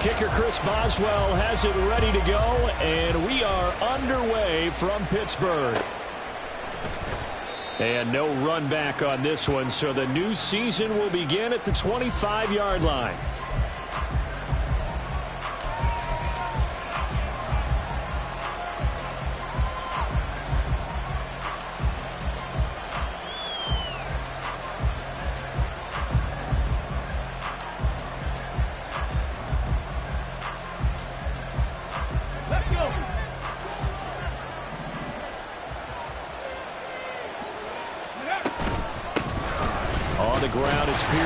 kicker Chris Boswell has it ready to go, and we are underway from Pittsburgh. And no run back on this one, so the new season will begin at the 25-yard line.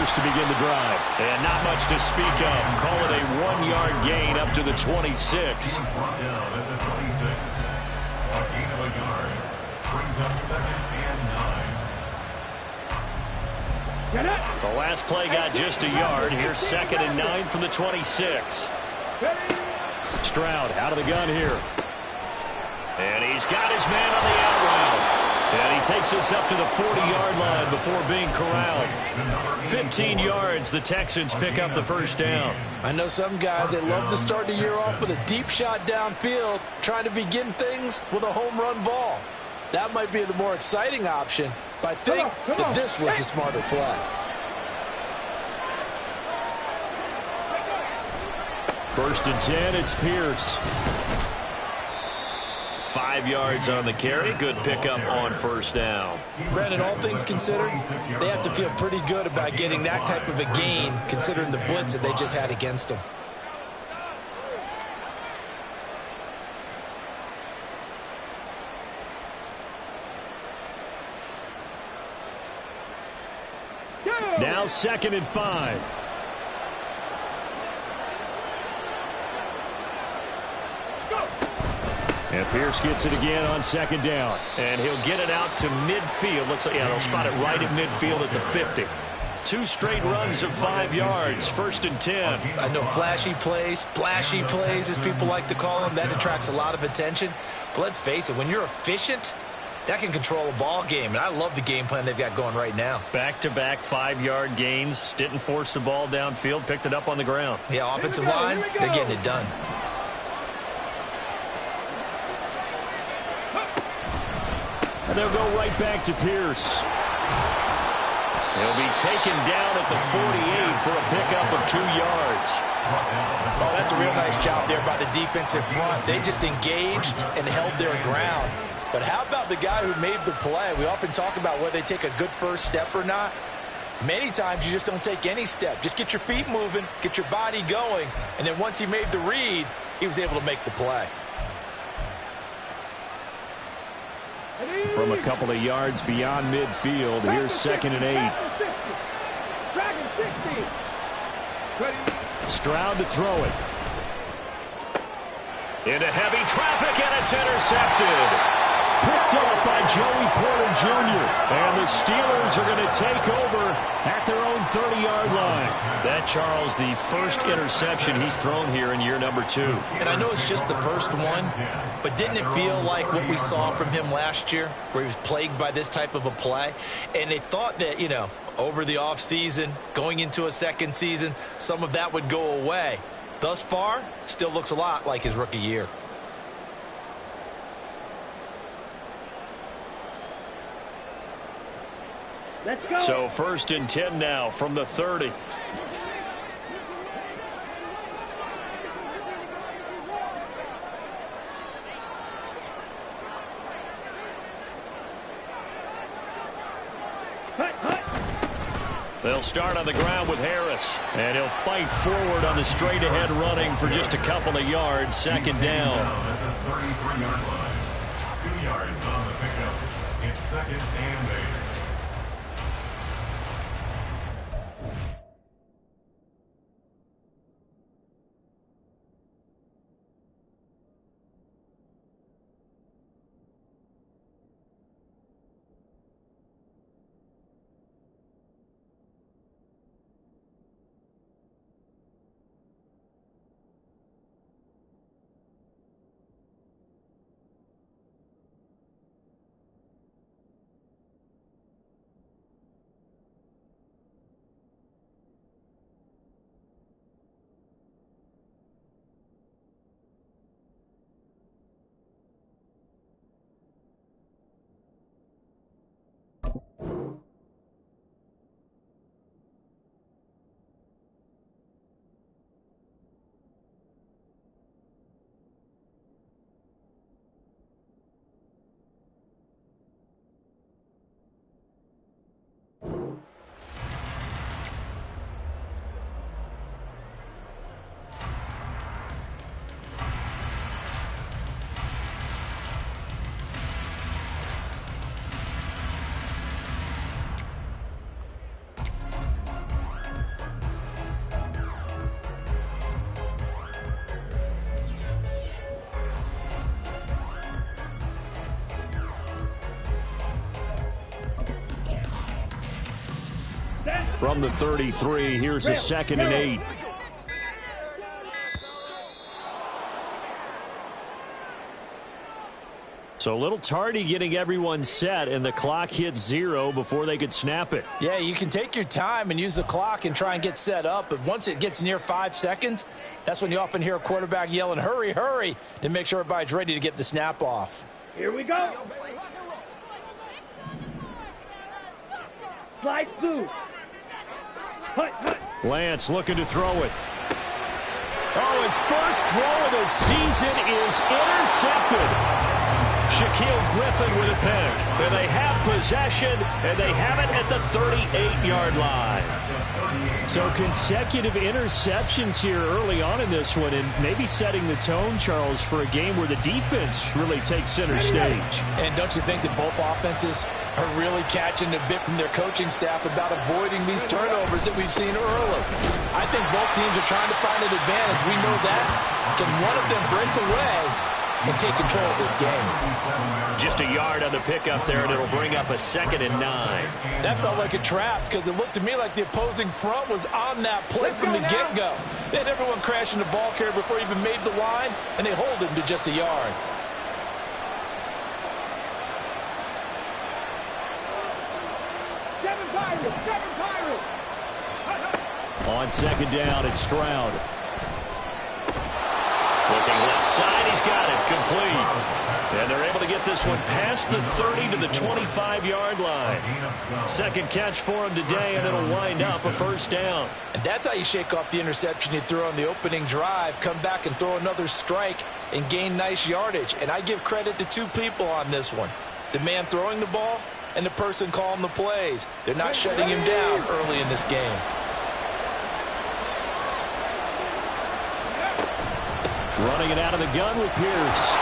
To begin the drive. And not much to speak of. Call it a 1-yard gain up to the 26. Brought down at the 26. A gain of a yard. Brings up 2nd and 9. The last play got just a yard. Here's 2nd and 9 from the 26. Stroud out of the gun here. And he's got his man on the out route. And he takes us up to the 40-yard line before being corralled. 15 yards, the Texans pick up the first down. I know some guys, they love to start the year off with a deep shot downfield, trying to begin things with a home run ball. That might be the more exciting option, but I think that this was the smarter play. First and 10, it's Pierce. 5 yards on the carry. Good pickup on first down. Brandon, all things considered, they have to feel pretty good about getting that type of a gain, considering the blitz that they just had against them. Now 2nd and 5. And Pierce gets it again on 2nd down. And he'll get it out to midfield. Let's say, yeah, they'll spot it right at midfield at the 50. 2 straight runs of 5 yards. 1st and 10. I know flashy plays, splashy plays, as people like to call them, that attracts a lot of attention. But let's face it, when you're efficient, that can control a ball game. And I love the game plan they've got going right now. Back-to-back 5-yard gains. Didn't force the ball downfield. Picked it up on the ground. Yeah, offensive line, they're getting it done. And they'll go right back to Pierce. He'll be taken down at the 48 for a pickup of 2 yards. Oh, that's a real nice job there by the defensive front. They just engaged and held their ground. But how about the guy who made the play? We often talk about whether they take a good first step or not. Many times you just don't take any step. Just get your feet moving, get your body going, and then once he made the read, he was able to make the play. From a couple of yards beyond midfield, here's 2nd and 8. Stroud to throw it. Into heavy traffic, and it's intercepted. Picked up by Joey Porter Jr. And the Steelers are going to take over at their own 30-yard line. That, Charles, the first interception he's thrown here in year number 2. And I know it's just the first one, but didn't it feel like what we saw from him last year, where he was plagued by this type of a play? And they thought that, you know, over the offseason, going into a second season, some of that would go away. Thus far, still looks a lot like his rookie year. Let's go. So 1st and 10 now from the 30. They'll start on the ground with Harris. And he'll fight forward on the straight-ahead running for just a couple of yards. 2nd down. At the 33-yard line. 2 yards on the pickup. It's 2nd and 8. from the 33. Here's a 2nd and 8. So a little tardy getting everyone set, and the clock hits 0 before they could snap it. Yeah, you can take your time and use the clock and try and get set up, but once it gets near 5 seconds, that's when you often hear a quarterback yelling, hurry, hurry, to make sure everybody's ready to get the snap off. Here we go. Slide through. Lance looking to throw it. Oh, his first throw of the season is intercepted. Shaquille Griffin with a pick. And they have possession, and they have it at the 38-yard line. So consecutive interceptions here early on in this one, and maybe setting the tone, Charles, for a game where the defense really takes center stage. And don't you think that both offenses are really catching a bit from their coaching staff about avoiding these turnovers that we've seen early? I think both teams are trying to find an advantage. We know that. Can one of them break away and take control of this game? Just a yard on the pickup there, and it'll bring up a 2nd and 9. That felt like a trap because it looked to me like the opposing front was on that play from the get-go. They had everyone crashing the ball carrier before he even made the line, and they hold him to just a yard. On 2nd down, it's Stroud. Looking left side, he's got it, complete. And they're able to get this one past the 30 to the 25-yard line. 2nd catch for him today, and it'll wind up a 1st down. And that's how you shake off the interception you threw on the opening drive, come back and throw another strike and gain nice yardage. And I give credit to 2 people on this one. The man throwing the ball and the person calling the plays. They're not shutting him down early in this game. Running it out of the gun with Pierce.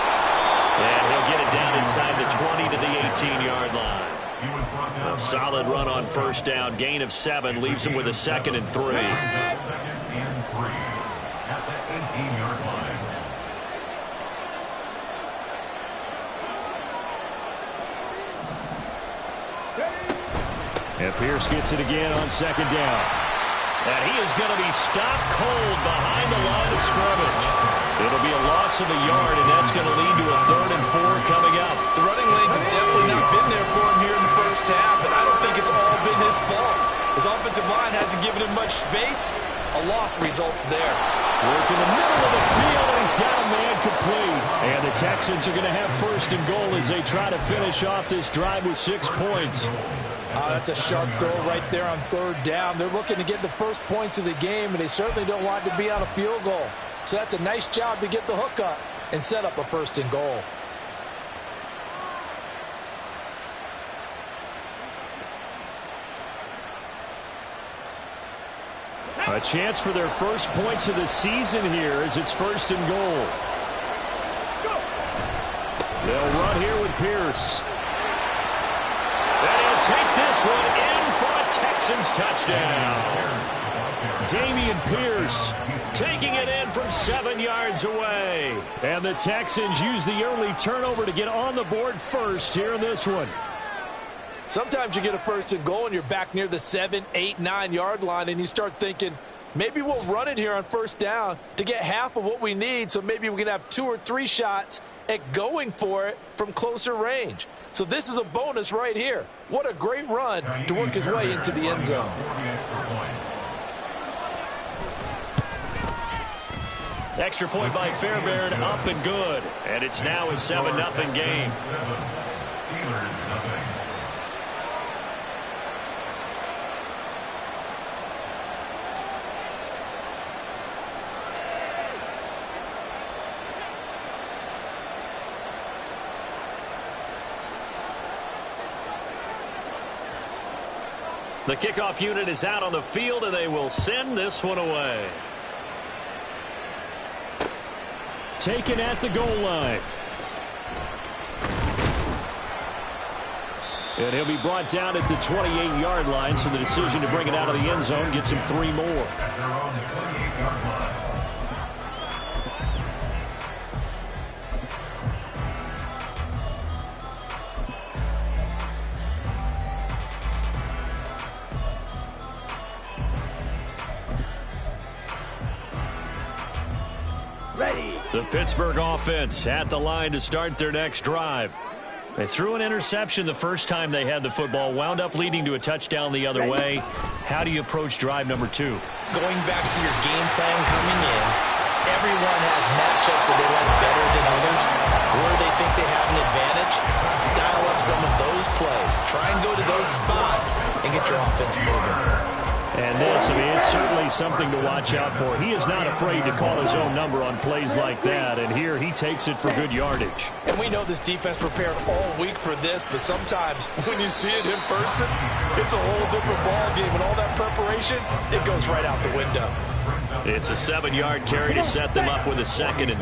And he'll get it down inside the 20 to the 18-yard line. A solid run on 1st down. Gain of 7 leaves him with a 2nd and 3. 2nd and 3 at the 18-yard line. And Pierce gets it again on 2nd down. And he is going to be stopped cold behind the line of scrimmage. It'll be a loss of a yard, and that's going to lead to a 3rd and 4 coming up. The running lanes have definitely not been there for him here in the 1st half, and I don't think it's all been his fault. His offensive line hasn't given him much space. A loss results there. Work in the middle of the field, and he's got a man complete. And the Texans are going to have 1st and goal as they try to finish off this drive with 6 points. That's a sharp throw right there on 3rd down. They're looking to get the first points of the game, and they certainly don't want to be on a field goal. So that's a nice job to get the hook up and set up a 1st and goal. A chance for their first points of the season here as it's 1st and goal. They'll run here with Pierce. And he'll take this one in for a Texans touchdown. Dameon Pierce taking it in from 7 yards away. And the Texans use the early turnover to get on the board first here in this one. Sometimes you get a 1st and goal and you're back near the 7, 8, 9-yard line, and you start thinking, maybe we'll run it here on 1st down to get half of what we need, so maybe we can have 2 or 3 shots at going for it from closer range. So this is a bonus right here. What a great run to work his way into the end zone. Extra point by Fairbairn, up and good. And it's now a 7-0 game. Steelers nothing. The kickoff unit is out on the field, and they will send this one away. Taken at the goal line. And he'll be brought down at the 28-yard line, so the decision to bring it out of the end zone gets him 3 more. At their own 28-yard line. The Pittsburgh offense at the line to start their next drive. They threw an interception the first time they had the football, wound up leading to a touchdown the other way. How do you approach drive number 2? Going back to your game plan coming in, everyone has matchups that they like better than others, where they think they have an advantage. Dial up some of those plays. Try and go to those spots and get your offense moving. And this, I mean, it's certainly something to watch out for. He is not afraid to call his own number on plays like that, and here he takes it for good yardage. And we know this defense prepared all week for this, but sometimes when you see it in person, it's a whole different ball game, and all that preparation, it goes right out the window. It's a 7-yard carry to set them up with a 2nd and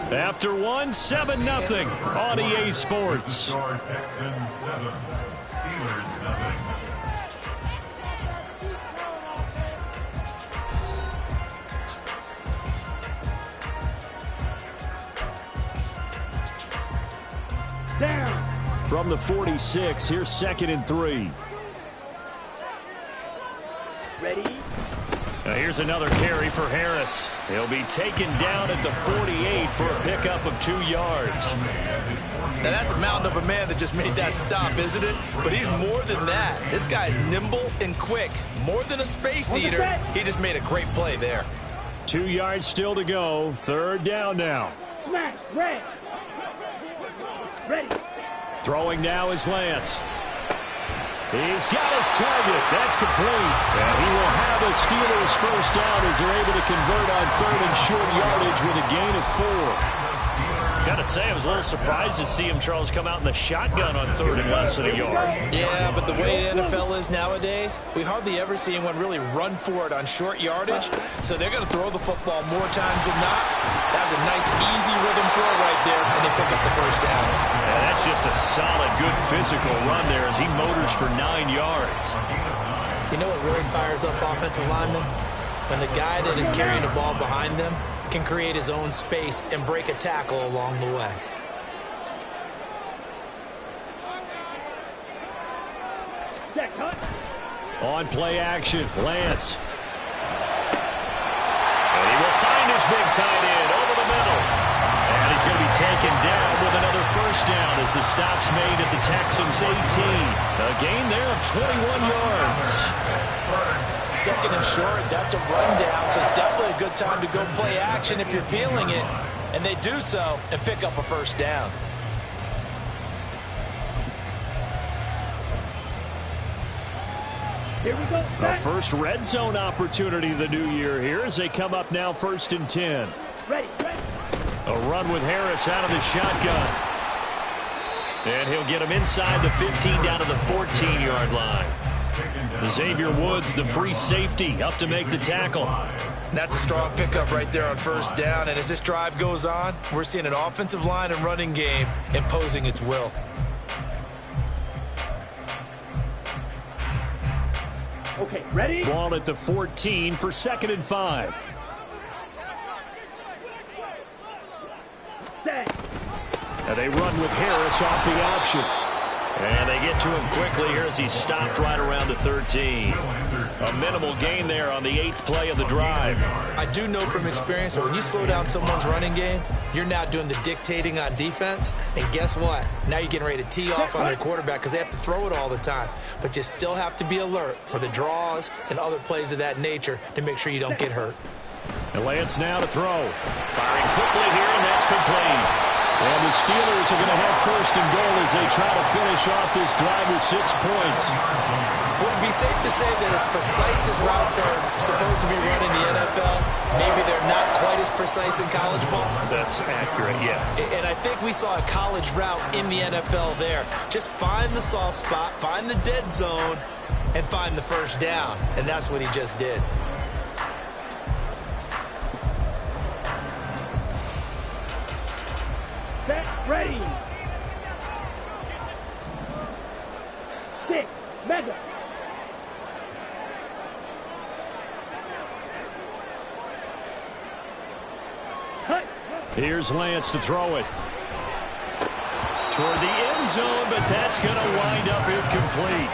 3. After 1, 7-0 on EA Sports. Texans 7, Steelers 0. Down. From the 46, here's 2nd and 3. Ready? Now here's another carry for Harris. He'll be taken down at the 48 for a pickup of 2 yards. Now that's a mountain of a man that just made that stop, isn't it? But he's more than that. This guy's nimble and quick. More than a space eater. He just made a great play there. 2 yards still to go. 3rd down now. Smash, red. Ready. Throwing now is Lance. He's got his target. That's complete. And he will have a Steelers first down as they're able to convert on 3rd and short yardage with a gain of 4. Got to say, I was a little surprised to see him, Charles, come out in the shotgun on 3rd and less than a yard. Yeah, but the way the NFL is nowadays, we hardly ever see anyone really run for it on short yardage. So they're going to throw the football more times than not. That was a nice, easy rhythm throw right there, and they pick up the first down. Yeah, that's just a solid, good physical run there as he motors for 9 yards. You know what really fires up offensive linemen? When the guy that is carrying the ball behind them can create his own space and break a tackle along the way. On play action, Lance. And he will find his big tight end over the middle. And he's going to be taken down with another first down as the stop's made at the Texans 18. A gain there of 21 yards. 2nd and short, that's a rundown, so it's definitely a good time to go play action if you're feeling it. And they do so and pick up a first down. Here we go. A first red zone opportunity of the new year here as they come up now 1st and 10. Ready, ready. A run with Harris out of the shotgun. And he'll get him inside the 15 down to the 14-yard line. Xavier Woods, the free safety, up to make the tackle. That's a strong pickup right there on first down. And as this drive goes on, we're seeing an offensive line and running game imposing its will. Okay, ready? Ball at the 14 for 2nd and 5. Set. And they run with Harris off the option. And they get to him quickly here as he's stopped right around the 13. A minimal gain there on the 8th play of the drive. I do know from experience that when you slow down someone's running game, you're now doing the dictating on defense. And guess what? Now you're getting ready to tee off on their quarterback because they have to throw it all the time. But you still have to be alert for the draws and other plays of that nature to make sure you don't get hurt. And Lance now to throw. Firing quickly here, and that's complete. And the Steelers are going to have 1st and goal as they try to finish off this drive with 6 points. Would it be safe to say that as precise as routes are supposed to be run in the NFL, maybe they're not quite as precise in college ball? That's accurate, yeah. And I think we saw a college route in the NFL there. Just find the soft spot, find the dead zone, and find the first down. And that's what he just did. Set, ready. 6, mega. Cut. Here's Lance to throw it. Toward the end zone, but that's going to wind up incomplete.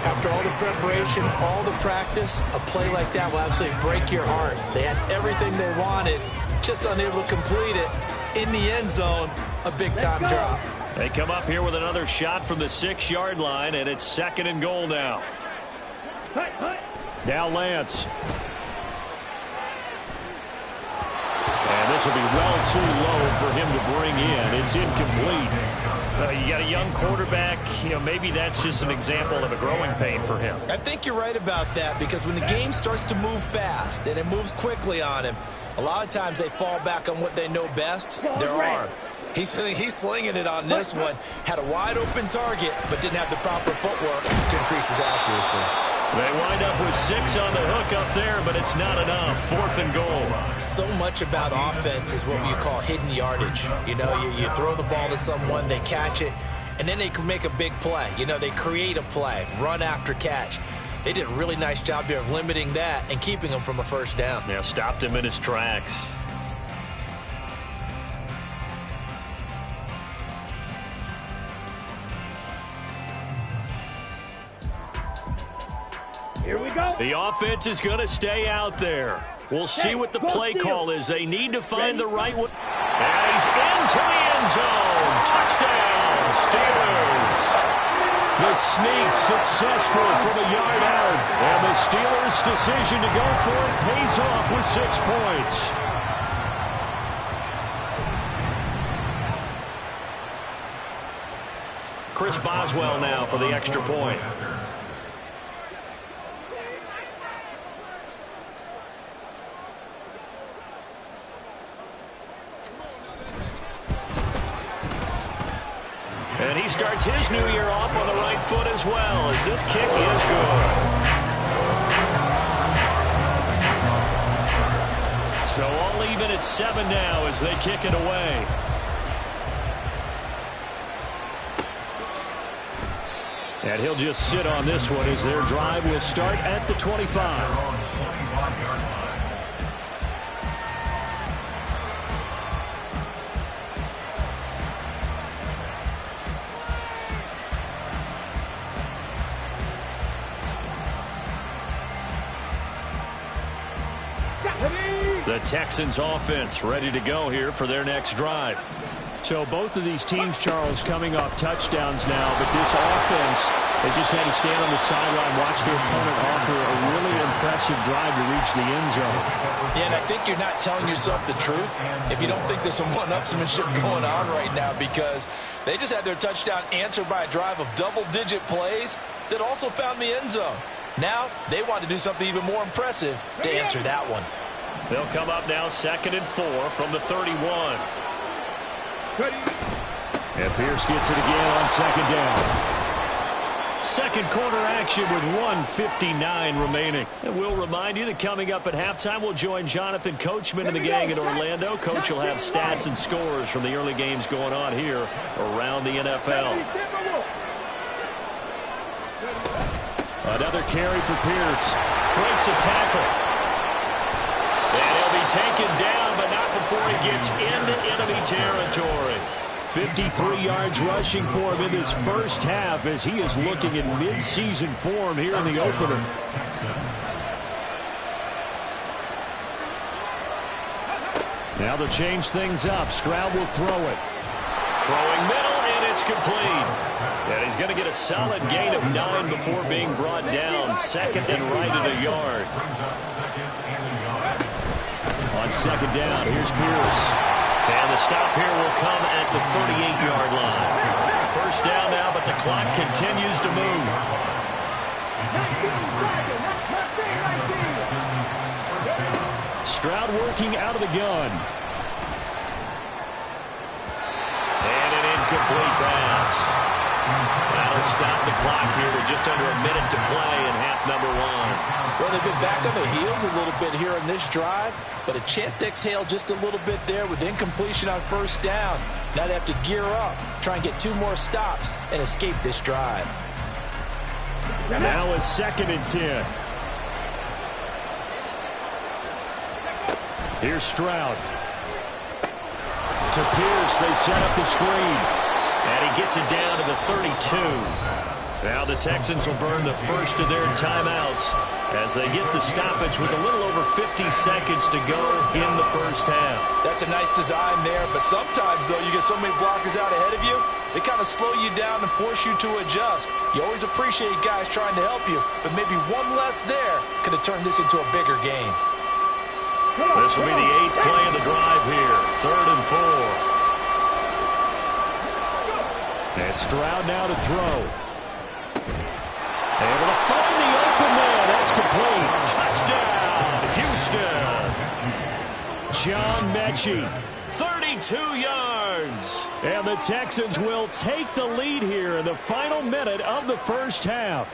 After all the preparation, all the practice, a play like that will absolutely break your heart. They had everything they wanted, just unable to complete it. In the end zone, a big-time drop. They come up here with another shot from the 6-yard line, and it's 2nd and goal now. Now Lance. And this will be well too low for him to bring in. It's incomplete. You got a young quarterback. Maybe that's just an example of a growing pain for him. I think you're right about that, because when the game starts to move fast and it moves quickly on him, a lot of times they fall back on what they know best, their arm. He's slinging it on this one. Had a wide-open target, but didn't have the proper footwork to increase his accuracy. They wind up with 6 on the hook up there, but it's not enough. 4th and goal. So much about offense is what you call hidden yardage. You throw the ball to someone, they catch it, and then they can make a big play. They create a play, run after catch. They did a really nice job there of limiting that and keeping him from a first down. Yeah, stopped him in his tracks. Here we go. The offense is going to stay out there. We'll see what the play call is. They need to find the right one. And he's into the end zone. Touchdown, Steelers. The sneak successful from a yard out. And the Steelers' decision to go for it pays off with 6 points. Chris Boswell now for the extra point. And he starts his new year off on the right foot as well, as this kick is good. So all even at 7 now as they kick it away. And he'll just sit on this one as their drive will start at the 25. The Texans offense ready to go here for their next drive. So both of these teams, Charles, coming off touchdowns now, but this offense, they just had to stand on the sideline, watch their opponent offer a really impressive drive to reach the end zone. Yeah, and I think you're not telling yourself the truth if you don't think there's some one-upsmanship going on right now, because they just had their touchdown answered by a drive of double-digit plays that also found the end zone. Now they want to do something even more impressive to answer that one. They'll come up now 2nd and 4 from the 31. And Pierce gets it again on 2nd down. Second quarter action with 1:59 remaining. And we'll remind you that coming up at halftime, we'll join Jonathan Coachman and the gang in Orlando. Coach will have stats and scores from the early games going on here around the NFL. Another carry for Pierce. Breaks a tackle. And he'll be taken down, but not before he gets into enemy territory. 53 yards rushing for him in this first half as he is looking in mid-season form here in the opener. Now they'll change things up. Stroud will throw it. Throwing middle, and it's complete. And he's going to get a solid gain of 9 before being brought down. 2nd and right at a yard. On 2nd down, here's Pierce. And the stop here will come at the 38-yard line. First down now, but the clock continues to move. Stroud working out of the gun. And an incomplete pass. That'll stop the clock here with just under a minute to play in half number 1. Well, they've been back on the heels a little bit here in this drive, but a chance to exhale just a little bit there with incompletion on first down. Now they have to gear up, try and get 2 more stops, and escape this drive. Now a 2nd and 10. Here's Stroud. To Pierce, they set up the screen. And he gets it down to the 32. Now the Texans will burn the first of their timeouts as they get the stoppage with a little over 50 seconds to go in the first half. That's a nice design there, but sometimes, though, you get so many blockers out ahead of you, they kind of slow you down and force you to adjust. You always appreciate guys trying to help you, but maybe one less there could have turned this into a bigger game. This will be the 8th play of the drive here. 3rd and 4. And Stroud now to throw. Able to find the open man. That's complete. Touchdown, Houston. John Mechie, 32 yards. And the Texans will take the lead here in the final minute of the first half.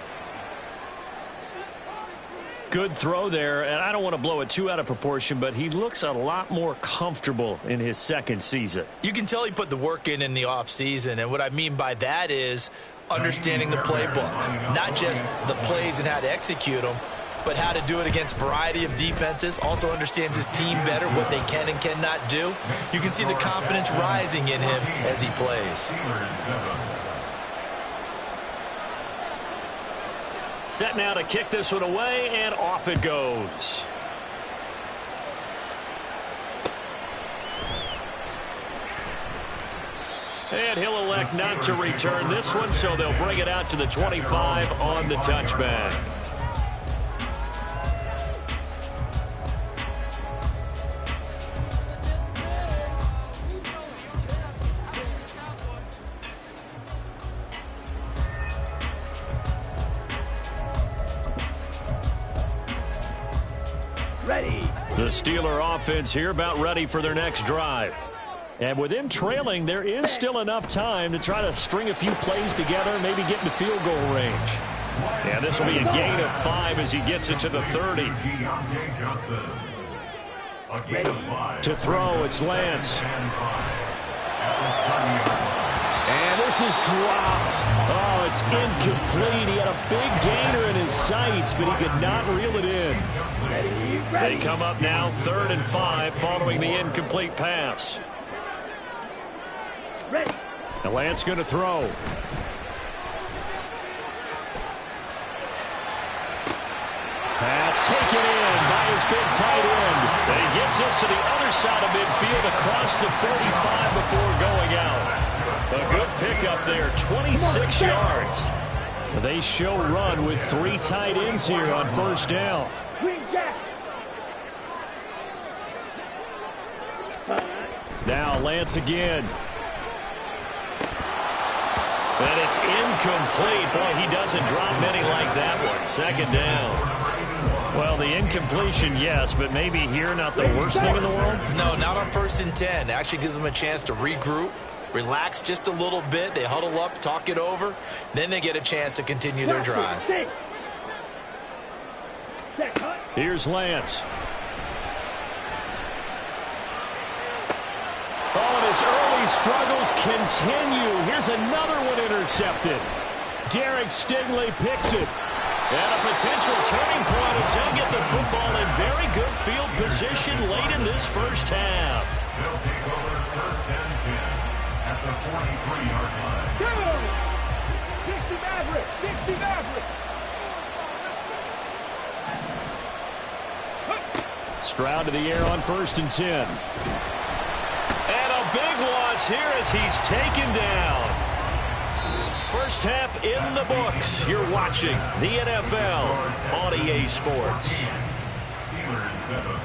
Good throw there, and I don't want to blow it too out of proportion, but he looks a lot more comfortable in his second season. You can tell he put the work in the offseason, and what I mean by that is understanding the playbook, not just the plays and how to execute them, but how to do it against a variety of defenses. Also understands his team better, what they can and cannot do. You can see the confidence rising in him as he plays. Set now to kick this one away, and off it goes. And he'll elect not to return this one, so they'll bring it out to the 25 on the touchback. Ready. The Steeler offense here about ready for their next drive. And with him trailing, there is still enough time to try to string a few plays together, maybe get into field goal range. Yeah, this will be a gain of 5 as he gets it to the 30. To throw, it's Lance. And this is dropped. Oh, it's incomplete. He had a big gainer in his sights, but he could not reel it in. They come up now 3rd and 5 following the incomplete pass. Ready. And Lance going to throw. Pass taken in by his big tight end. And he gets this to the other side of midfield across the 45 before going out. A good pickup there, 26 yards. They show run with 3 tight ends here on first down. Now Lance again. And it's incomplete. Boy, he doesn't drop many like that one. 2nd down. Well, the incompletion, yes, but maybe here not the worst thing in the world? No, not on 1st and 10. It actually gives them a chance to regroup, relax just a little bit. They huddle up, talk it over. Then they get a chance to continue their drive. Here's Lance. Oh, and his early struggles continue. Here's another one intercepted. Derek Stingley picks it. And a potential turning point as he'll get the football in very good field position late in this first half. They'll take over 1st and 10 at the 43-yard line. Go! 60 Maverick! 60 Maverick! Stroud to the air on 1st and 10. And a big loss here as he's taken down. First half in the books. You're watching the NFL on EA Sports. Steelers 7.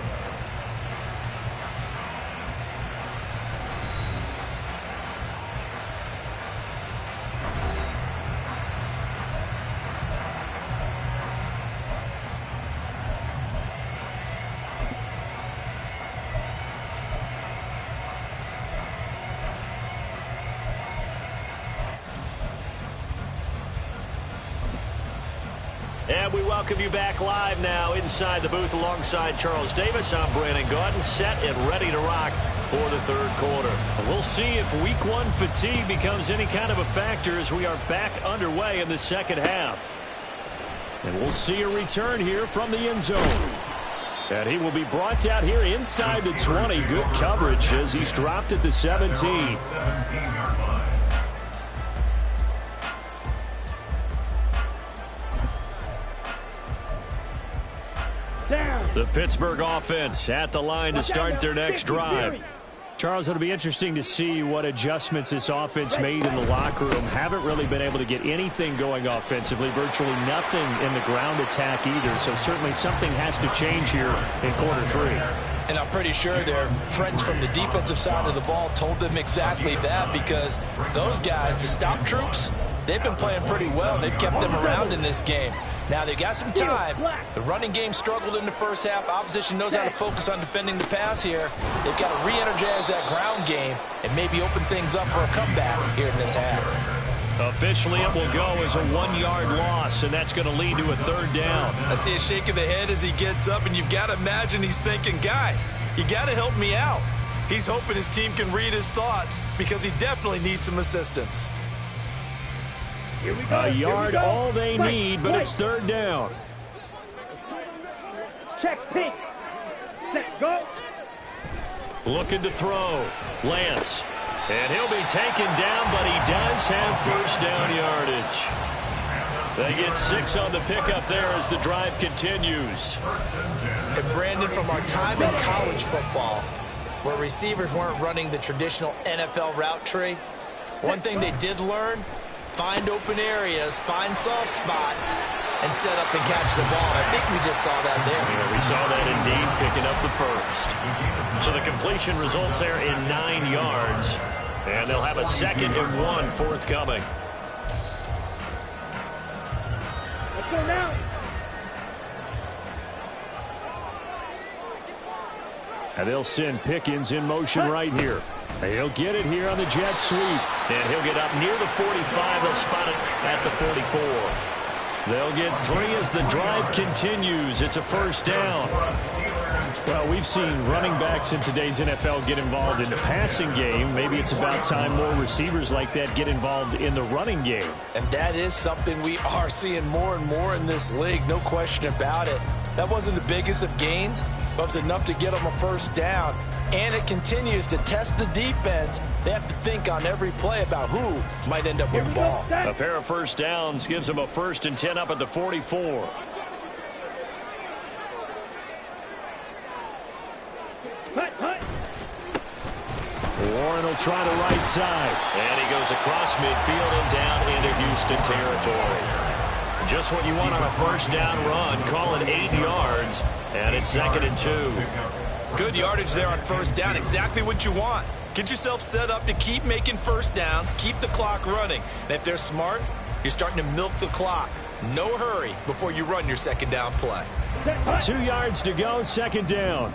And we welcome you back live now inside the booth alongside Charles Davis. I'm Brandon Gaudin, set and ready to rock for the 3rd quarter. We'll see if week 1 fatigue becomes any kind of a factor as we are back underway in the 2nd half. And we'll see a return here from the end zone. And he will be brought out here inside the 20. Good coverage as he's dropped at the 17. 17-yard line. The Pittsburgh offense at the line to start their next drive. Charles, it'll be interesting to see what adjustments this offense made in the locker room. Haven't really been able to get anything going offensively, virtually nothing in the ground attack either. So certainly something has to change here in quarter 3. And I'm pretty sure their friends from the defensive side of the ball told them exactly that, because those guys, the stop troops, they've been playing pretty well. They've kept them around in this game. Now, they've got some time. The running game struggled in the first half. Opposition knows how to focus on defending the pass here. They've got to re-energize that ground game and maybe open things up for a comeback here in this half. Officially, it will go as a 1-yard loss, and that's going to lead to a 3rd down. I see a shake of the head as he gets up, and you've got to imagine he's thinking, guys, you got to help me out. He's hoping his team can read his thoughts because he definitely needs some assistance. A yard all they need, but it's 3rd down. Check, pink. Set, go. Looking to throw. Lance. And he'll be taken down, but he does have 1st down yardage. They get 6 on the pickup there as the drive continues. And Brandon, from our time in college football, where receivers weren't running the traditional NFL route tree, one thing they did learn: find open areas, find soft spots, and set up and catch the ball. I think we just saw that there. Yeah, we saw that indeed, picking up the 1st. So the completion results there in 9 yards. And they'll have a 2nd and 1 forthcoming. Let's go now. And they'll send Pickens in motion right here. He'll get it here on the jet sweep. And he'll get up near the 45. They'll spot it at the 44. They'll get 3 as the drive continues. It's a 1st down. Well, we've seen running backs in today's NFL get involved in the passing game. Maybe it's about time more receivers like that get involved in the running game. And that is something we are seeing more and more in this league, no question about it. That wasn't the biggest of gains, but it was enough to get them a 1st down. And it continues to test the defense. They have to think on every play about who might end up with the ball. A pair of 1st downs gives them a 1st and 10 up at the 44. Warren will try the right side. And he goes across midfield and down into Houston territory. Just what you want on a 1st down run. Call it 8 yards, and it's 2nd and 2. Good yardage there on 1st down. Exactly what you want. Get yourself set up to keep making 1st downs, keep the clock running. And if they're smart, you're starting to milk the clock. No hurry before you run your 2nd down play. 2 yards to go, 2nd down.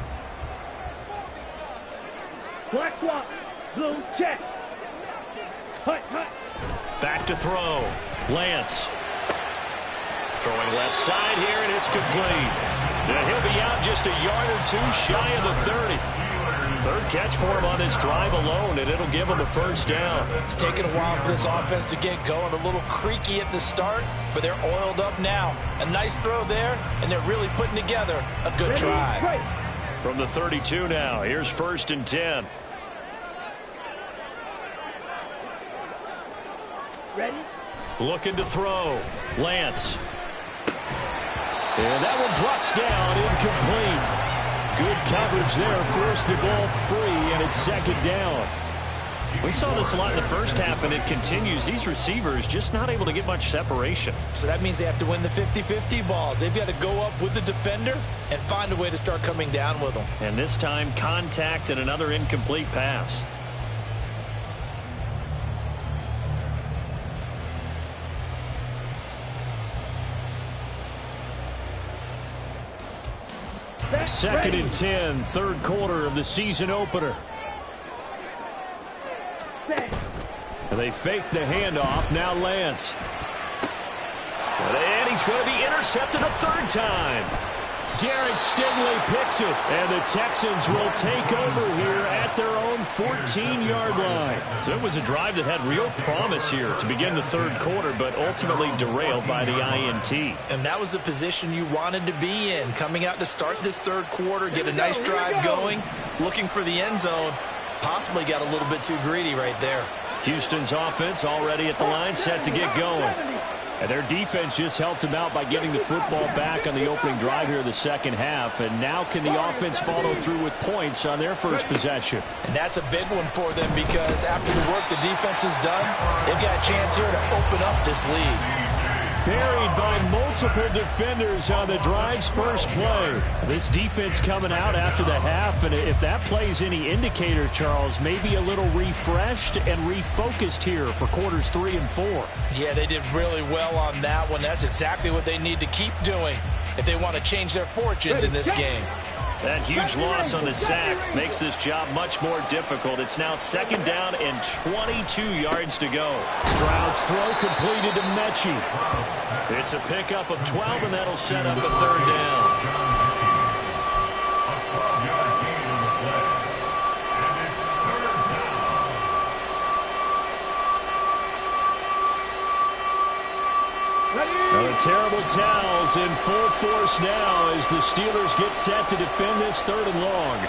Black swap. Blue check. Hut, hut. Back to throw. Lance. Throwing left side here, and it's complete. Now he'll be out just a yard or 2 shy of the 30. 3rd catch for him on this drive alone, and it'll give him a 1st down. It's taken a while for this offense to get going. A little creaky at the start, but they're oiled up now. A nice throw there, and they're really putting together a good drive. From the 32 now, here's 1st and 10. Ready? Looking to throw. Lance. And that one drops down, incomplete. Good coverage there, forced the ball free, and it's 2nd down. We saw this a lot in the first half, and it continues. These receivers just not able to get much separation. So that means they have to win the 50-50 balls. They've got to go up with the defender and find a way to start coming down with them. And this time, contact and another incomplete pass. Second and 10, 3rd quarter of the season opener. And they fake the handoff. Now Lance. And he's going to be intercepted a 3rd time. Derek Stingley picks it, and the Texans will take over here at their own 14-yard line. So it was a drive that had real promise here to begin the 3rd quarter, but ultimately derailed by the INT. And that was the position you wanted to be in, coming out to start this 3rd quarter, get a nice drive going, looking for the end zone. Possibly got a little bit too greedy right there. Houston's offense already at the line, set to get going. And their defense just helped them out by getting the football back on the opening drive here in the second half. And now can the offense follow through with points on their first possession? And that's a big one for them because after the work the defense has done, they've got a chance here to open up this lead. Buried by multiple defenders on the drive's first play. This defense coming out after the half, and if that play's any indicator, Charles, maybe a little refreshed and refocused here for quarters 3 and 4. Yeah, they did really well on that one. That's exactly what they need to keep doing if they want to change their fortunes in this game. That huge loss on the sack makes this job much more difficult. It's now 2nd down and 22 yards to go. Stroud's throw completed to Mechie. It's a pickup of 12, and that'll set up a 3rd down. A 12-yard gain on the play. And it's 3rd down. The terrible towels in full force now as the Steelers get set to defend this 3rd and long.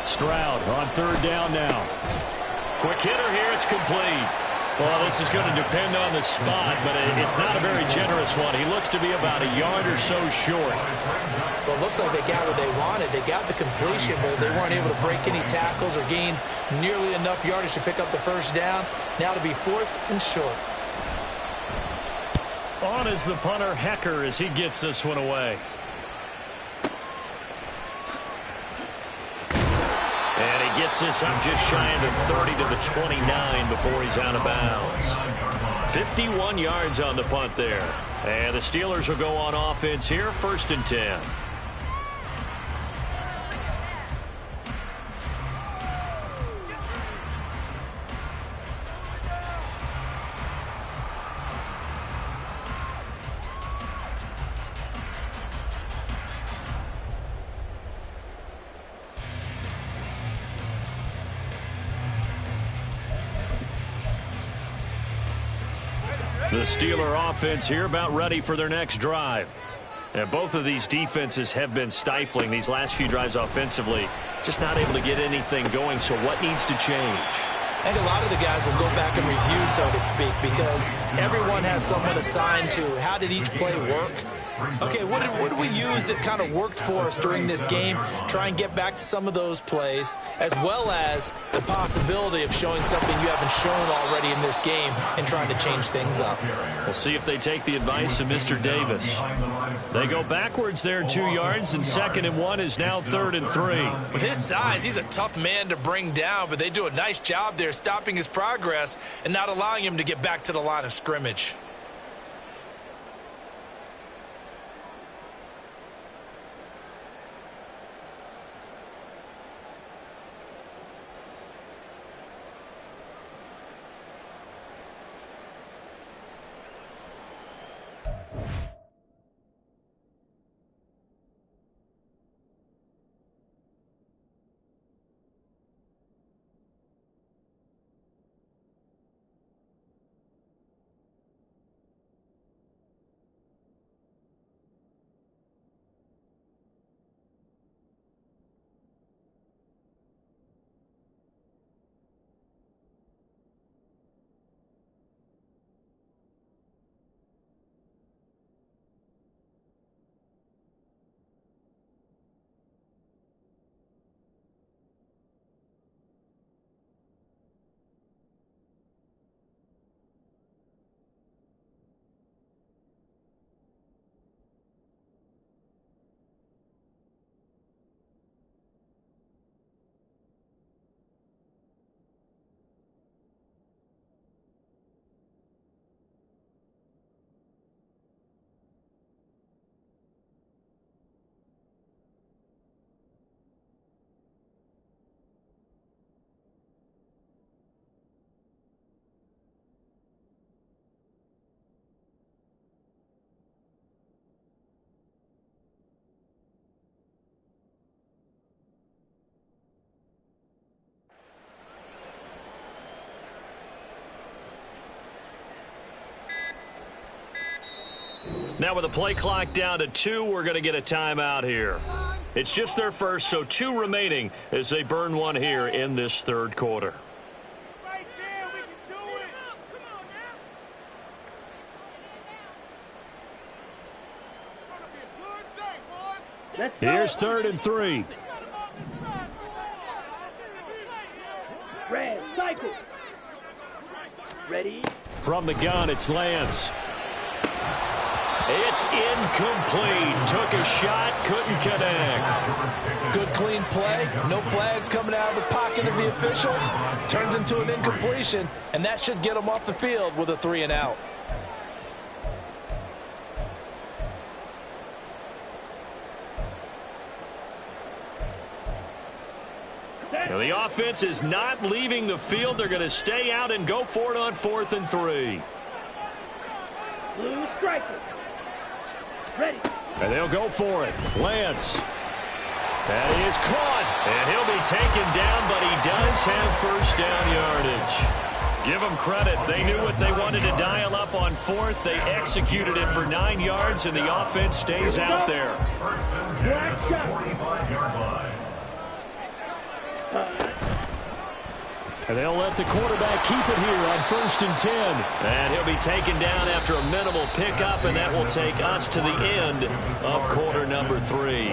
Stroud on 3rd down now. Quick hitter here. It's complete. Well, this is going to depend on the spot, but it's not a very generous one. He looks to be about a yard or so short. Well, it looks like they got what they wanted. They got the completion, but they weren't able to break any tackles or gain nearly enough yardage to pick up the 1st down. Now to be 4th and short. On is the punter, Hecker, as he gets this one away. And he gets this up just shy of the 30 to the 29 before he's out of bounds. 51 yards on the punt there. And the Steelers will go on offense here, 1st and 10. The Steeler offense here about ready for their next drive. And both of these defenses have been stifling these last few drives offensively. Just not able to get anything going, so what needs to change? I think a lot of the guys will go back and review, so to speak, because everyone has someone assigned to how did each play work. Okay, what did we use that kind of worked for us during this game? Try and get back to some of those plays, as well as the possibility of showing something you haven't shown already in this game and trying to change things up. We'll see if they take the advice of Mr. Davis. They go backwards there 2 yards, and 2nd and 1 is now 3rd and 3. With his size, he's a tough man to bring down, but they do a nice job there stopping his progress and not allowing him to get back to the line of scrimmage. Now with the play clock down to 2, we're going to get a timeout here. It's just their first, so 2 remaining as they burn one here in this third quarter. Right there, we can do it. Let's go. Here's 3rd and 3. Red, cycle. Ready? From the gun, it's Lance. It's incomplete. Took a shot, couldn't connect. Good clean play. No flags coming out of the pocket of the officials. Turns into an incompletion, and that should get them off the field with a 3 and out. Now the offense is not leaving the field. They're going to stay out and go for it on 4th and 3. Blue striker. Ready? And they'll go for it. Lance. That is caught. And he'll be taken down, but he does have first down yardage. Give them credit. They knew what they wanted to dial up on 4th. They executed it for 9 yards, and the offense stays out there. Black shot. 45-yard line. And they'll let the quarterback keep it here on 1st and 10. And he'll be taken down after a minimal pickup, and that will take us to the end of quarter number 3.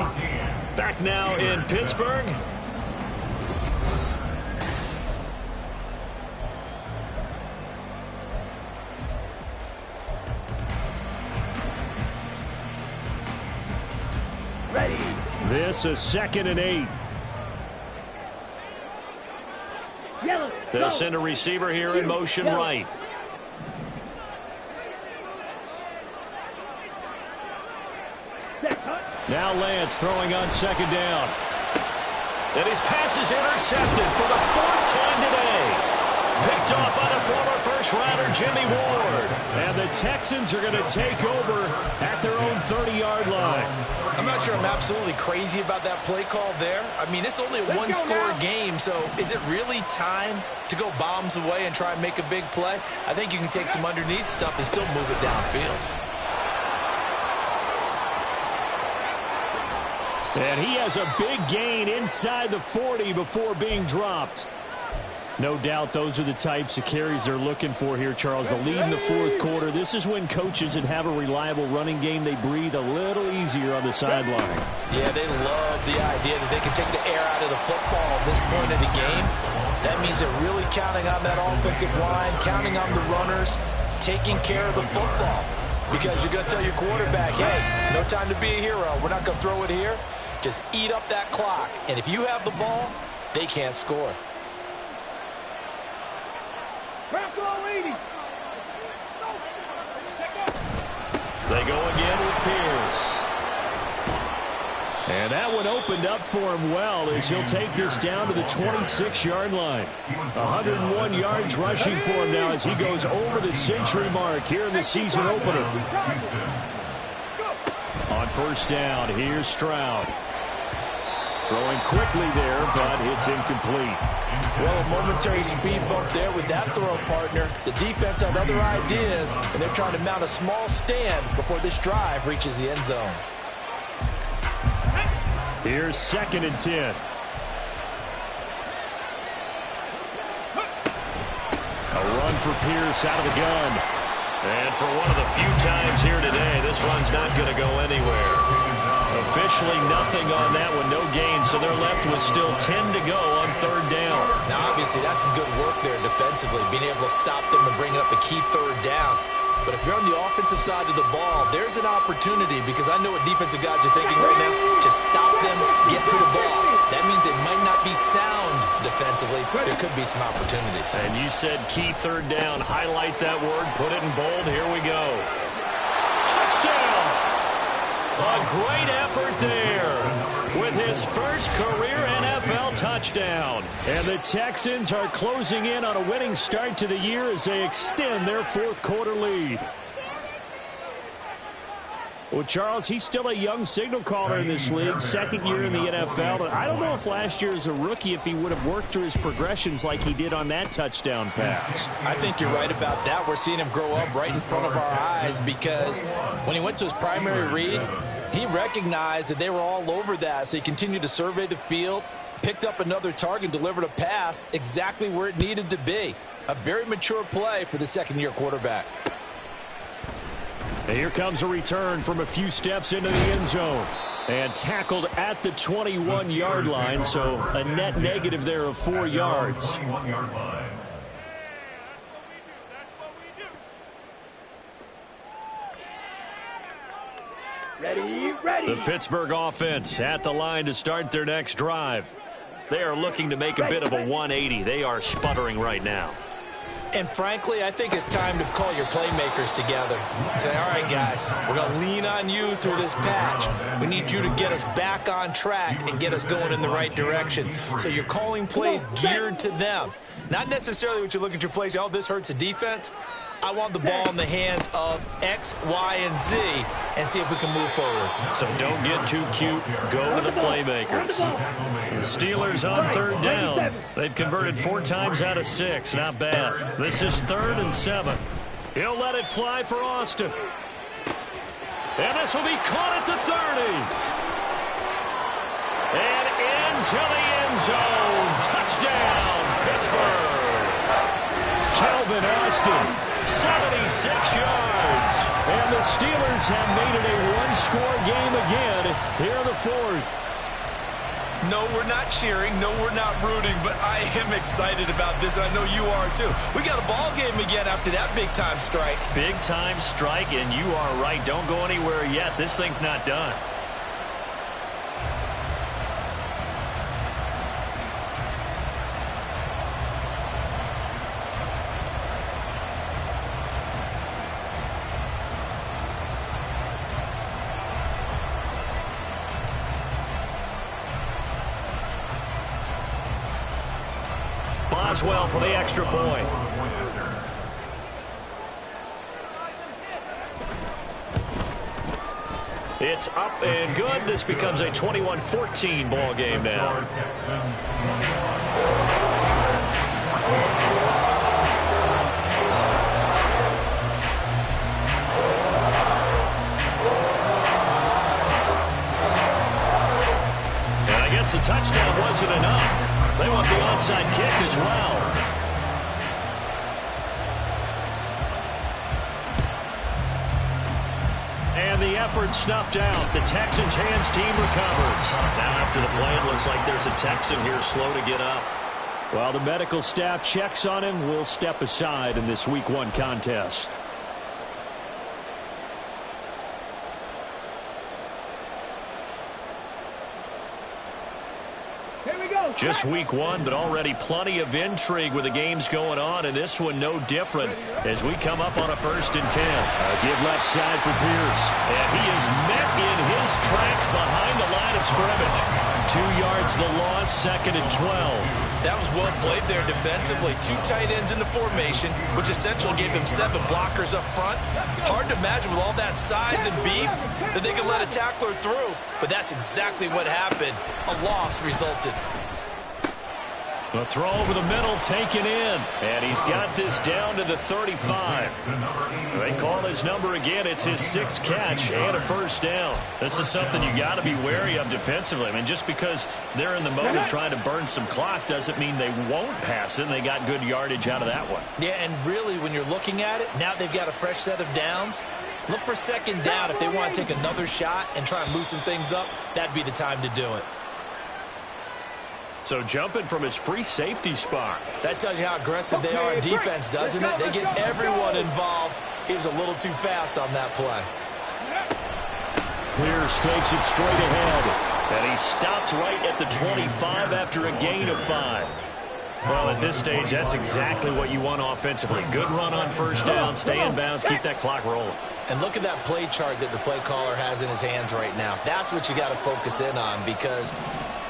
Back now in Pittsburgh. Ready? This is 2nd and 8. Yellow. They'll Go. send a receiver here in motion right. Set cut. Now Lance throwing on 2nd down. And his pass is intercepted for the 4th time today. Picked off by the former first-rounder Jimmy Ward. And the Texans are going to take over at their own 30-yard line. I'm not sure I'm absolutely crazy about that play call there. I mean, it's only a one-score game, so is it really time to go bombs away and try and make a big play? I think you can take some underneath stuff and still move it downfield. And he has a big gain inside the 40 before being dropped. No doubt those are the types of carries they're looking for here, Charles. The lead in the 4th quarter. This is when coaches that have a reliable running game, they breathe a little easier on the sideline. Yeah, they love the idea that they can take the air out of the football at this point of the game. That means they're really counting on that offensive line, counting on the runners, taking care of the football. Because you're going to tell your quarterback, hey, no time to be a hero. We're not going to throw it here. Just eat up that clock. And if you have the ball, they can't score. They go again with Pierce. And that one opened up for him well as he'll take this down to the 26-yard line. 101 yards rushing for him now as he goes over the century mark here in the season opener. On 1st down, here's Stroud. Throwing quickly there, but it's incomplete. Well, a momentary speed bump there with that throw, partner. The defense had other ideas, and they're trying to mount a small stand before this drive reaches the end zone. Here's 2nd and 10. A run for Pierce out of the gun. And for one of the few times here today, this run's not going to go anywhere. Officially nothing on that one, no gain, so they're left with still 10 to go on 3rd down. Now, obviously, that's some good work there defensively, being able to stop them and bringing up a key 3rd down. But if you're on the offensive side of the ball, there's an opportunity, because I know what defensive guys are thinking right now. Just stop them, get to the ball. That means it might not be sound defensively. There could be some opportunities. And you said key 3rd down. Highlight that word, put it in bold. Here we go. Touchdown! A great effort there with his first career NFL touchdown. And the Texans are closing in on a winning start to the year as they extend their 4th quarter lead. Well, Charles, he's still a young signal caller in this league, 2nd year in the NFL. But I don't know if last year as a rookie, if he would have worked through his progressions like he did on that touchdown pass. I think you're right about that. We're seeing him grow up right in front of our eyes, because when he went to his primary read, He recognized that they were all over that, so he continued to survey the field, picked up another target, delivered a pass exactly where it needed to be. A very mature play for the second-year quarterback. And here comes a return from a few steps into the end zone. And tackled at the 21-yard line, so a net negative there of 4 yards. 21-yard line. Ready. The Pittsburgh offense at the line to start their next drive. They are looking to make a bit of a 180. They are sputtering right now. And frankly, I think it's time to call your playmakers together and say, all right, guys, we're going to lean on you through this patch. We need you to get us back on track and get us going in the right direction. So you're calling plays geared to them. Not necessarily what you look at your plays, oh, this hurts the defense. I want the ball in the hands of X, Y, and Z and see if we can move forward. So don't get too cute. Go to the playmakers. The Steelers on third down. They've converted 4 times out of 6. Not bad. This is 3rd and 7. He'll let it fly for Austin. And this will be caught at the 30. And into the end zone. Touchdown, Pittsburgh. Calvin Austin. 76 yards. And the Steelers have made it a one-score game again here in the 4th. No, we're not cheering. No, we're not rooting. But I am excited about this. I know you are, too. We got a ball game again after that big-time strike. Big-time strike, and you are right. Don't go anywhere yet. This thing's not done. Boswell for the extra point. It's up and good. This becomes a 21-14 ball game now. And I guess the touchdown wasn't enough. They want the onside kick as well. And the effort snuffed out. The Texans' hands team recovers. Now after the play, it looks like there's a Texan here slow to get up. While the medical staff checks on him, we'll step aside in this Week 1 contest. Just Week 1, but already plenty of intrigue with the games going on, and this one no different as we come up on a 1st and 10. Give left side for Pierce. And he is met in his tracks behind the line of scrimmage. 2 yards the loss, 2nd and 12. That was well played there defensively. 2 tight ends in the formation, which essentially gave them 7 blockers up front. Hard to imagine with all that size and beef that they could let a tackler through, but that's exactly what happened. A loss resulted. The throw over the middle taken in, and he's got this down to the 35. They call his number again. It's his 6th catch and a 1st down. This is something you got to be wary of defensively. I mean, just because they're in the mode of trying to burn some clock doesn't mean they won't pass it, and they got good yardage out of that one. Yeah, and really, when you're looking at it, now they've got a fresh set of downs. Look for 2nd down. If they want to take another shot and try and loosen things up, that'd be the time to do it. So jumping from his free safety spot. That tells you how aggressive they are in defense, doesn't it? They get everyone involved. He was a little too fast on that play. Pierce takes it straight ahead. And he stopped right at the 25 after a gain of 5. Well, at this stage, that's exactly what you want offensively. Good run on 1st down, stay in bounds, keep that clock rolling. And look at that play chart that the play caller has in his hands right now. That's what you got to focus in on, because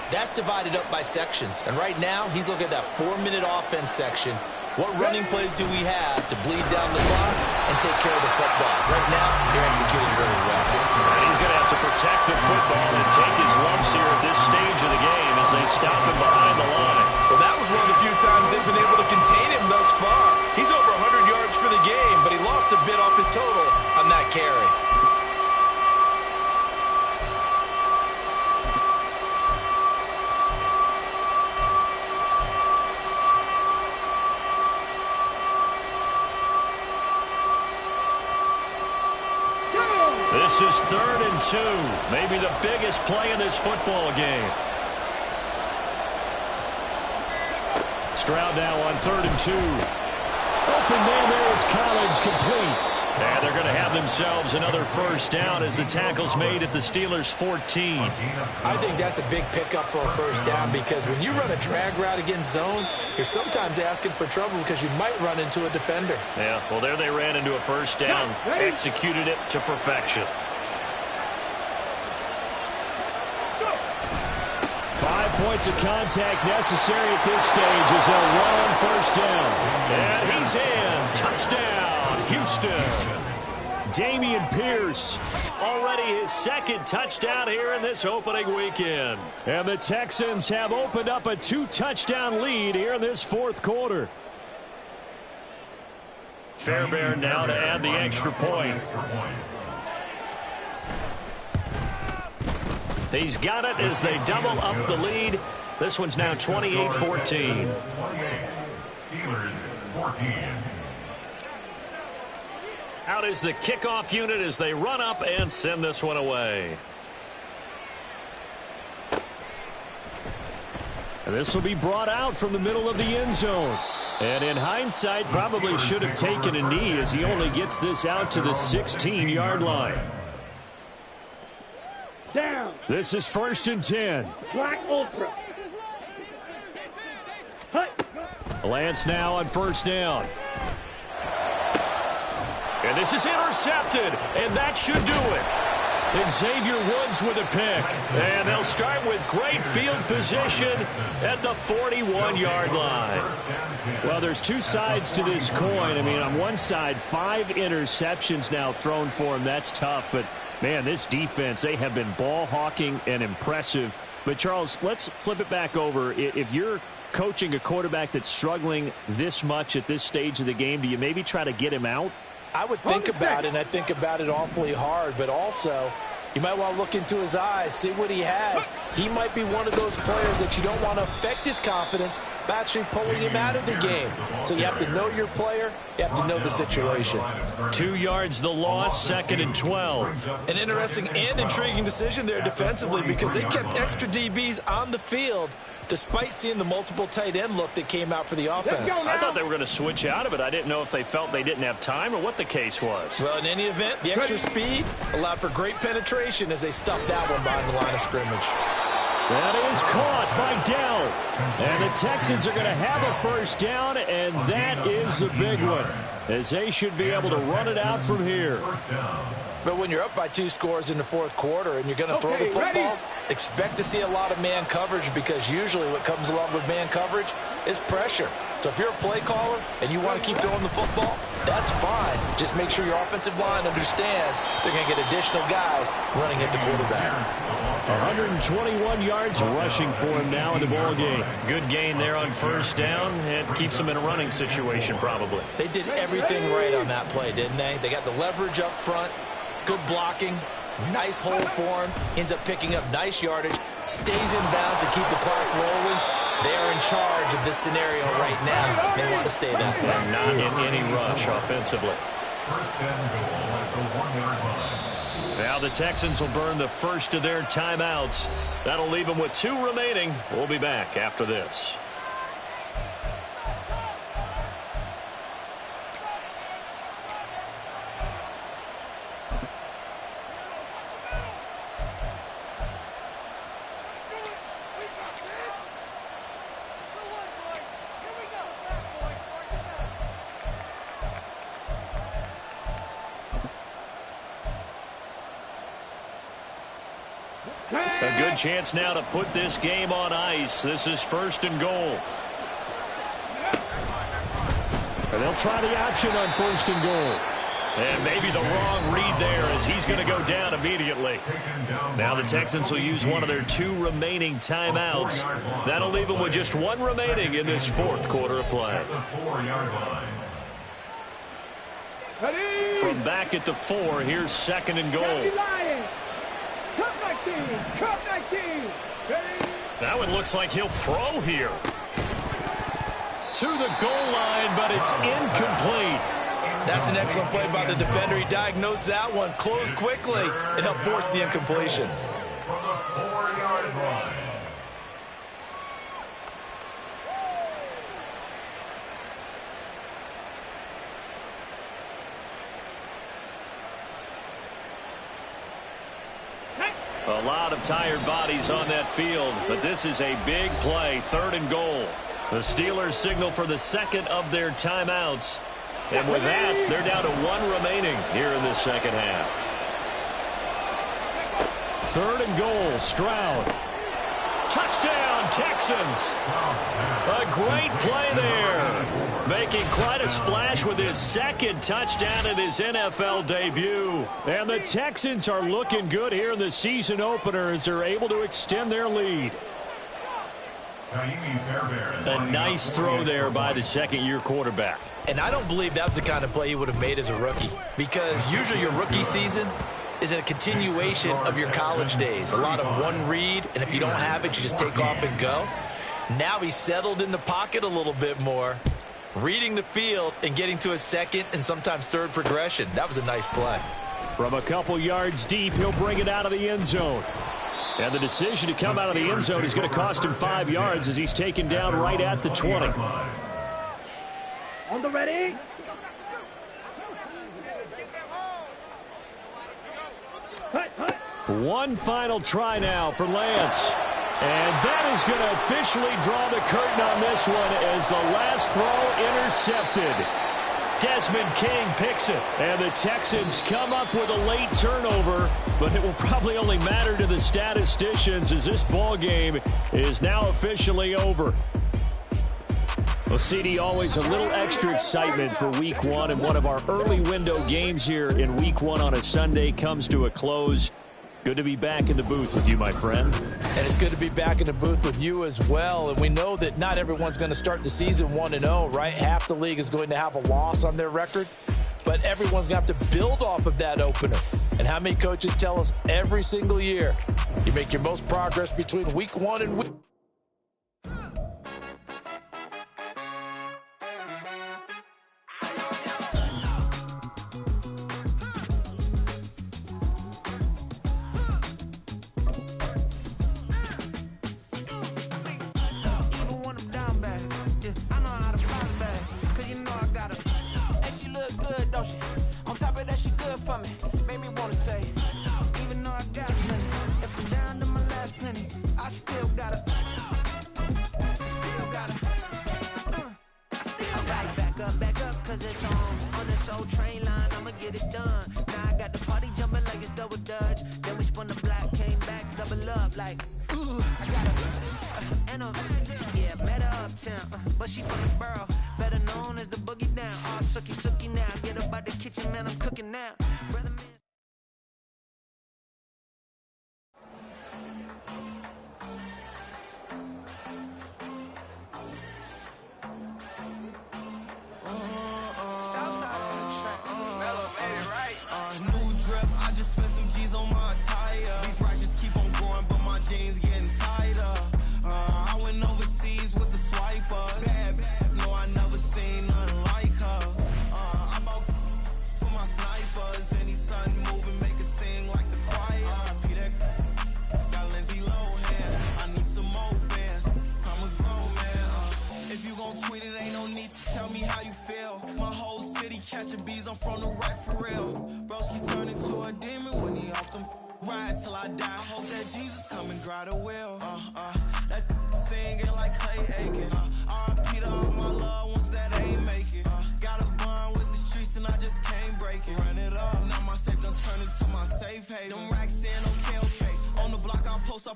that's divided up by sections. And right now, he's looking at that 4-minute offense section. What running plays do we have to bleed down the clock and take care of the football? Right now, they're executing really well. And he's going to have to protect the football and take his lumps here at this stage of the game as they stop him behind the line. Well, that was one of the few times they've been able to contain him thus far. He's over 100 yards for the game, but he lost a bit off his total on that carry. This is 3rd and 2. Maybe the biggest play in this football game. Stroud now on 3rd and 2. Open man there is Collins, complete. And they're going to have themselves another first down as the tackle's made at the Steelers' 14. I think that's a big pickup for a first down because when you run a drag route against zone, you're sometimes asking for trouble because you might run into a defender. Yeah, well, there they ran into a first down, executed it to perfection. 5 points of contact necessary at this stage as they'll run on first down. And he's in. Touchdown, Houston. Dameon Pierce. Already his 2nd touchdown here in this opening weekend. And the Texans have opened up a 2-touchdown lead here in this 4th quarter. Fairbairn now to add the extra point. He's got it as they double up the lead. This one's now 28-14. Steelers 14. Out is the kickoff unit as they run up and send this one away. And this will be brought out from the middle of the end zone. And in hindsight, probably should have taken a knee as he only gets this out to the 16-yard line. Down. This is 1st and 10. Black Ultra. Hut. Lance now on first down. And this is intercepted, and that should do it. And Xavier Woods with a pick. And they'll start with great field position at the 41-yard line. Well, there's two sides to this coin. I mean, on one side, 5 interceptions now thrown for him. That's tough. But, man, this defense, they have been ball hawking and impressive. But, Charles, let's flip it back over. If you're coaching a quarterback that's struggling this much at this stage of the game, do you maybe try to get him out? I would think about it, and I think about it awfully hard, but also you might want to look into his eyes, see what he has. He might be one of those players that you don't want to affect his confidence by actually pulling him out of the game. So you have to know your player. You have to know the situation. 2 yards the loss, 2nd and 12. An interesting and intriguing decision there defensively because they kept extra DBs on the field despite seeing the multiple tight end look that came out for the offense. I thought they were going to switch out of it. I didn't know if they felt they didn't have time or what the case was. Well, in any event, the extra speed allowed for great penetration as they stuffed that one behind the line of scrimmage. That is caught by Dell. And the Texans are going to have a first down, and that is the big one, as they should be able to run it out from here. But when you're up by 2 scores in the 4th quarter and you're going to throw the football, expect to see a lot of man coverage because usually what comes along with man coverage is pressure. So if you're a play caller and you want to keep throwing the football, that's fine. Just make sure your offensive line understands they're going to get additional guys running at the quarterback. 121 yards rushing for him now in the ball game. Good gain there on first down. It keeps them in a running situation probably. They did everything right on that play, didn't they? They got the leverage up front, good blocking, nice hole for him, ends up picking up nice yardage, stays in bounds to keep the clock rolling. They are in charge of this scenario right now. They want to stay that way. And not in any rush offensively. First and goal at the 1-yard line. Now the Texans will burn the first of their timeouts. That'll leave them with 2 remaining. We'll be back after this. A good chance now to put this game on ice. This is 1st and goal. And they'll try the option on 1st and goal. And maybe the wrong read there as he's going to go down immediately. Now the Texans will use one of their 2 remaining timeouts. That'll leave them with just 1 remaining in this 4th quarter of play. From back at the 4, here's 2nd and goal. That one looks like he'll throw here. To the goal line, but it's incomplete. That's an excellent play by the defender. He diagnosed that one, closed quickly, and helped force the incompletion. From the 4-yard line. A lot of tired bodies on that field, but this is a big play, 3rd and goal. The Steelers signal for the second of their timeouts. And with that, they're down to 1 remaining here in the second half. 3rd and goal, Stroud. Touchdown, Texans. A great play there. Making quite a splash with his 2nd touchdown in his NFL debut. And the Texans are looking good here in the season opener as they're able to extend their lead. A nice throw there by the 2nd-year quarterback. And I don't believe that was the kind of play he would have made as a rookie, because usually your rookie season is a continuation of your college days. A lot of one read, and if you don't have it, you just take off and go. Now he's settled in the pocket a little bit more, reading the field and getting to a 2nd and sometimes 3rd progression. That was a nice play. From a couple yards deep, he'll bring it out of the end zone. And the decision to come out of the end zone is going to cost him 5 yards as he's taken down right at the 20. On the ready. Hut, hut. One final try now for Lance. And that is going to officially draw the curtain on this one as the last throw intercepted. Desmond King picks it. And the Texans come up with a late turnover, but it will probably only matter to the statisticians as this ball game is now officially over. Well, CD, always a little extra excitement for Week 1, and one of our early window games here in Week 1 on a Sunday comes to a close. Good to be back in the booth with you, my friend. And it's good to be back in the booth with you as well. And we know that not everyone's going to start the season 1-0, right? Half the league is going to have a loss on their record. But everyone's going to have to build off of that opener. And how many coaches tell us every single year, you make your most progress between Week 1 and Week...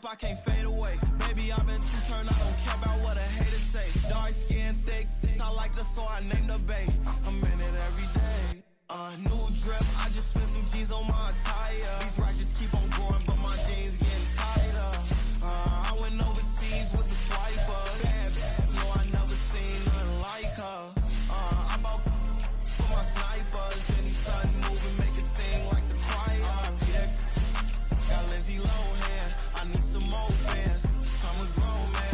I can't fade away. Baby, I've been too turned, I don't care about what a hater say. Dark skin, thick, I like the so I named the bae. I'm in it every day. New drip, I just spent some G's on my attire. These righteous keep on growing, but my jeans getting tighter. I went overseas with the swiper. Bad, no, I never seen nothing like her. I bought for my snipers. Anytime moving, make it sing like the choir. Got Lindsay Lohan. I need some more fans. I'm a grown man.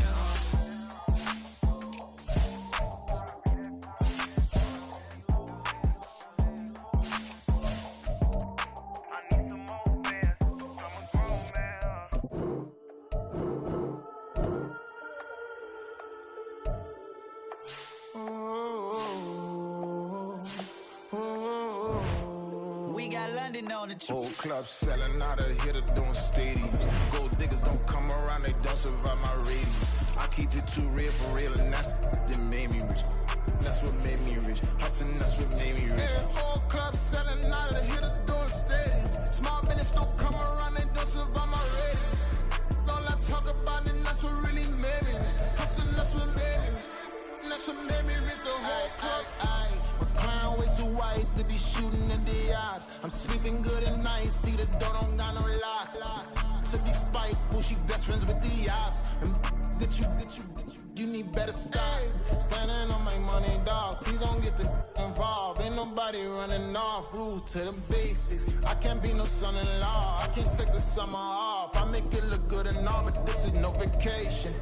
standing on the truth. Whole club selling out of hitter doing stadiums. Gold diggers don't come around, they don't survive my radius. I keep it too real for real, and that's that made me rich. That's what made me rich. Hustling, that's what made me rich. Yeah, whole club selling out of the hitters doing stadiums. Small business don't come around, they don't survive my radius. All I talk about, and that's what really made me rich. Hustling, that's what made me rich. That's what made me rich. The whole club. McLaren way too white to be shooting in the odds. I'm sleeping good at night, see the door don't got no locks. To be spiteful, she best friends with the ops. And you need better stop. Standing on my money, dog. Please don't get involved. Ain't nobody running off. Rules to the basics. I can't be no son-in-law. I can't take the summer off. I make it look good and all, but this is no vacation.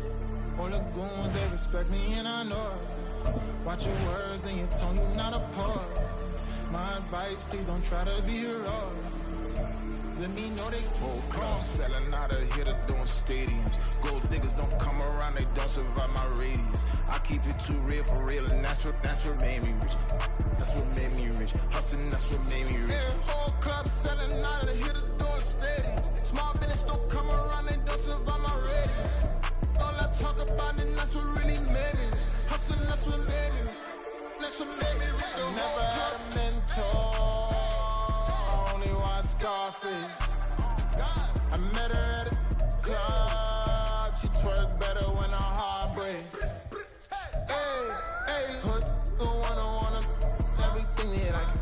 All the goons, they respect me and I know it. Watch your words and your tone, you not a poet. My advice, please don't try to be heroic. Let me know they whole club selling out of hitter doing stadiums. Gold diggers don't come around, they don't survive my radius. I keep it too real for real, and that's what made me rich. That's what made me rich. Hustling, that's what made me rich. Yeah, whole club selling out of the hitters doing stadiums. Small business don't come around, they don't survive my radius. All I talk about, and that's what really made me rich. Hustling, that's what made me rich. That's what made me rich. I never had a mentor. Scarface. I met her at a club. She twerk better when her heart breaks. Hey, hood, wanna everything that I can.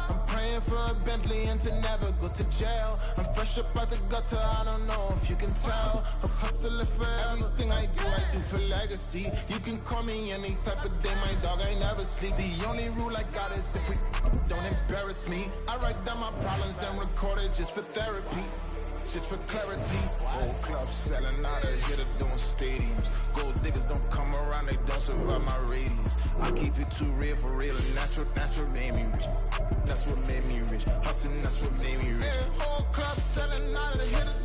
I'm praying for a Bentley and to never go to jail. I'm fresh up out the gutter, I don't know if you can tell. I'm hustling for everything I do for legacy. You can call me any type of day, my dog, I never sleep. The only rule I got is if we don't embarrass me. I write down my problems, then record it just for therapy. Just for clarity. Whole club selling out of hitter doing stadiums. Gold diggers don't come around, they don't survive my radius. I keep it too real for real, and that's what made me rich. That's what made me rich. Hustling, that's what made me rich. Yeah, whole club selling out of the hitters